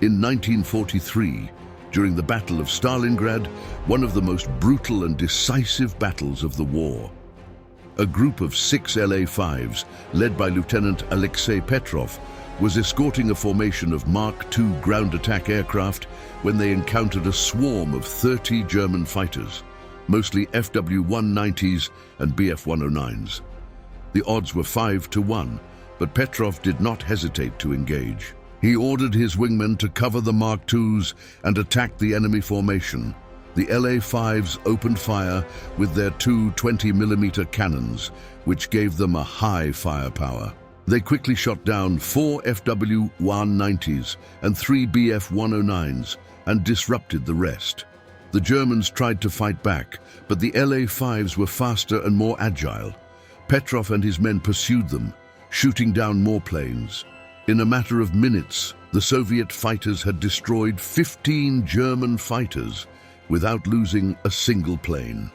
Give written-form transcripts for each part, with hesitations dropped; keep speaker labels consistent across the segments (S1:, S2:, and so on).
S1: In 1943, during the Battle of Stalingrad, one of the most brutal and decisive battles of the war, a group of 6 LA-5s, led by Lieutenant Alexei Petrov, was escorting a formation of Mark II ground attack aircraft when they encountered a swarm of 30 German fighters, mostly FW-190s and Bf-109s. The odds were 5-1, but Petrov did not hesitate to engage. He ordered his wingmen to cover the Mark IIs and attack the enemy formation. The LA-5s opened fire with their 2 20mm cannons, which gave them a high firepower. They quickly shot down 4 FW-190s and 3 Bf-109s and disrupted the rest. The Germans tried to fight back, but the LA-5s were faster and more agile. Petrov and his men pursued them, shooting down more planes. In a matter of minutes, the Soviet fighters had destroyed 15 German fighters without losing a single plane.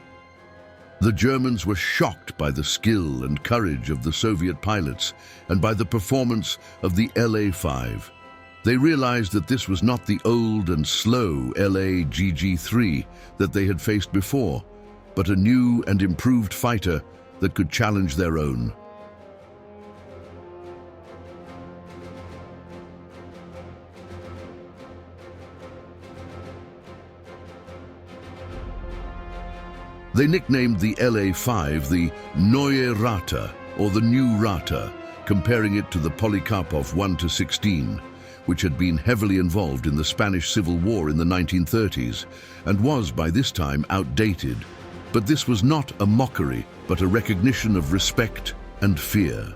S1: The Germans were shocked by the skill and courage of the Soviet pilots and by the performance of the LA-5. They realized that this was not the old and slow LA-GG-3 that they had faced before, but a new and improved fighter that could challenge their own. They nicknamed the LA-5 the Neue Rata, or the New Rata, comparing it to the Polikarpov 1-16, which had been heavily involved in the Spanish Civil War in the 1930s and was by this time outdated. But this was not a mockery, but a recognition of respect and fear.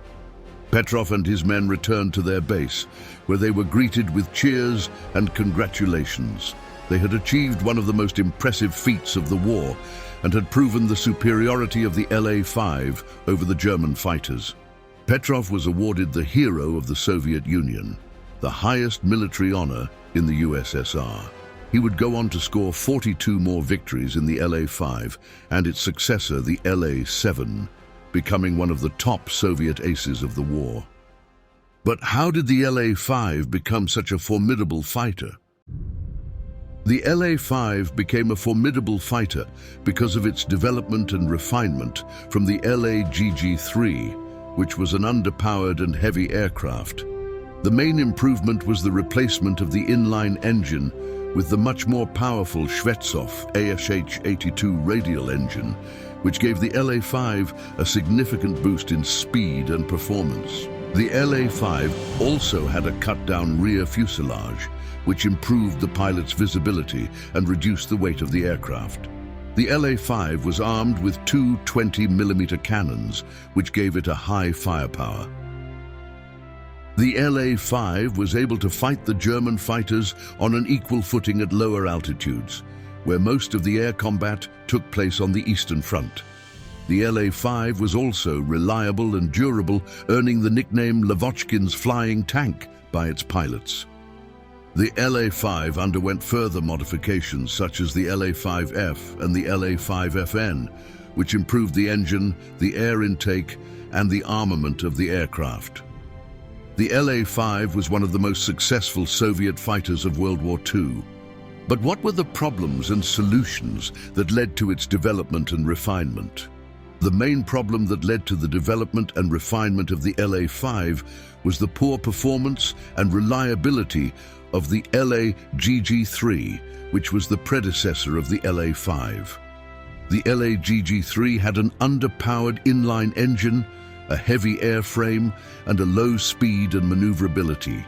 S1: Petrov and his men returned to their base, where they were greeted with cheers and congratulations. They had achieved one of the most impressive feats of the war and had proven the superiority of the LA-5 over the German fighters. Petrov was awarded the Hero of the Soviet Union, the highest military honor in the USSR. He would go on to score 42 more victories in the LA-5 and its successor, the LA-7, becoming one of the top Soviet aces of the war. But how did the LA-5 become such a formidable fighter? The LA-5 became a formidable fighter because of its development and refinement from the LA-GG-3, which was an underpowered and heavy aircraft. The main improvement was the replacement of the inline engine with the much more powerful Shvetsov ASH-82 radial engine, which gave the LA-5 a significant boost in speed and performance. The LA-5 also had a cut-down rear fuselage, which improved the pilot's visibility and reduced the weight of the aircraft. The LA-5 was armed with 2 20mm cannons, which gave it a high firepower. The LA-5 was able to fight the German fighters on an equal footing at lower altitudes, where most of the air combat took place on the Eastern Front. The LA-5 was also reliable and durable, earning the nickname Lavochkin's flying tank by its pilots. The LA-5 underwent further modifications such as the LA-5F and the LA-5FN, which improved the engine, the air intake, and the armament of the aircraft. The LA-5 was one of the most successful Soviet fighters of World War II. But what were the problems and solutions that led to its development and refinement? The main problem that led to the development and refinement of the LA-5 was the poor performance and reliability of the LA-GG-3, which was the predecessor of the LA-5. The LA-GG-3 had an underpowered inline engine, a heavy airframe, and a low speed and maneuverability.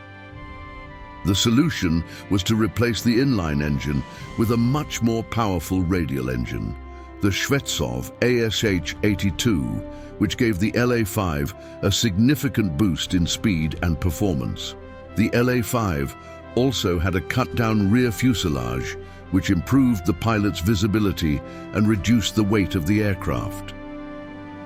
S1: The solution was to replace the inline engine with a much more powerful radial engine, the Shvetsov ASH-82, which gave the LA-5 a significant boost in speed and performance. The LA-5 also had a cut-down rear fuselage, which improved the pilot's visibility and reduced the weight of the aircraft.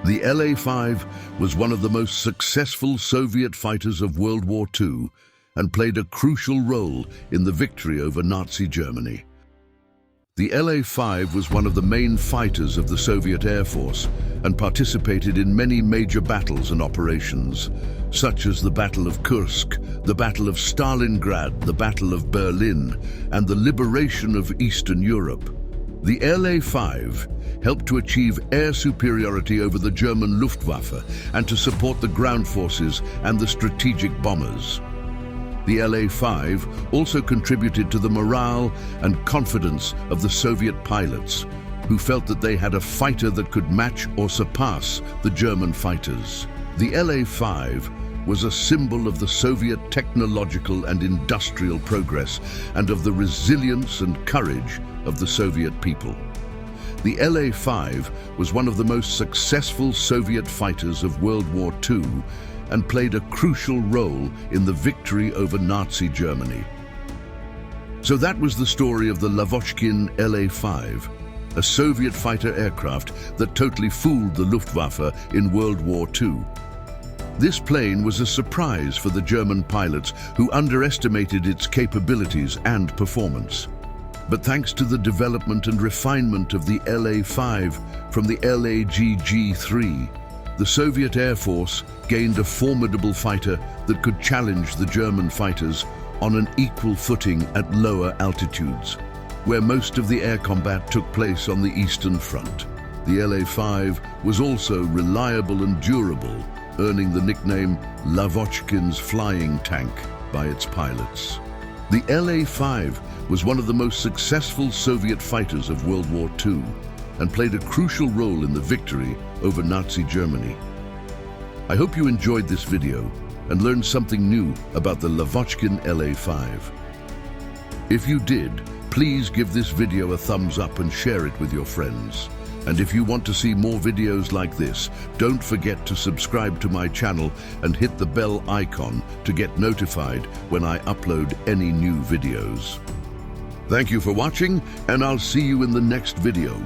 S1: The LA-5 was one of the most successful Soviet fighters of World War II and played a crucial role in the victory over Nazi Germany. The LA-5 was one of the main fighters of the Soviet Air Force and participated in many major battles and operations, such as the Battle of Kursk, the Battle of Stalingrad, the Battle of Berlin, and the liberation of Eastern Europe. The LA-5 helped to achieve air superiority over the German Luftwaffe and to support the ground forces and the strategic bombers. The LA-5 also contributed to the morale and confidence of the Soviet pilots, who felt that they had a fighter that could match or surpass the German fighters. The LA-5 was a symbol of the Soviet technological and industrial progress and of the resilience and courage of the Soviet people. The LA-5 was one of the most successful Soviet fighters of World War II and played a crucial role in the victory over Nazi Germany. So that was the story of the Lavochkin LA-5, a Soviet fighter aircraft that totally fooled the Luftwaffe in World War II. This plane was a surprise for the German pilots who underestimated its capabilities and performance. But thanks to the development and refinement of the LA-5 from the LAGG-3, the Soviet Air Force gained a formidable fighter that could challenge the German fighters on an equal footing at lower altitudes, where most of the air combat took place on the Eastern Front. The LA-5 was also reliable and durable, earning the nickname Lavochkin's flying tank by its pilots. The LA-5 was one of the most successful Soviet fighters of World War II and played a crucial role in the victory over Nazi Germany. I hope you enjoyed this video and learned something new about the Lavochkin LA-5. If you did, please give this video a thumbs up and share it with your friends. And if you want to see more videos like this, don't forget to subscribe to my channel and hit the bell icon to get notified when I upload any new videos. Thank you for watching, and I'll see you in the next video.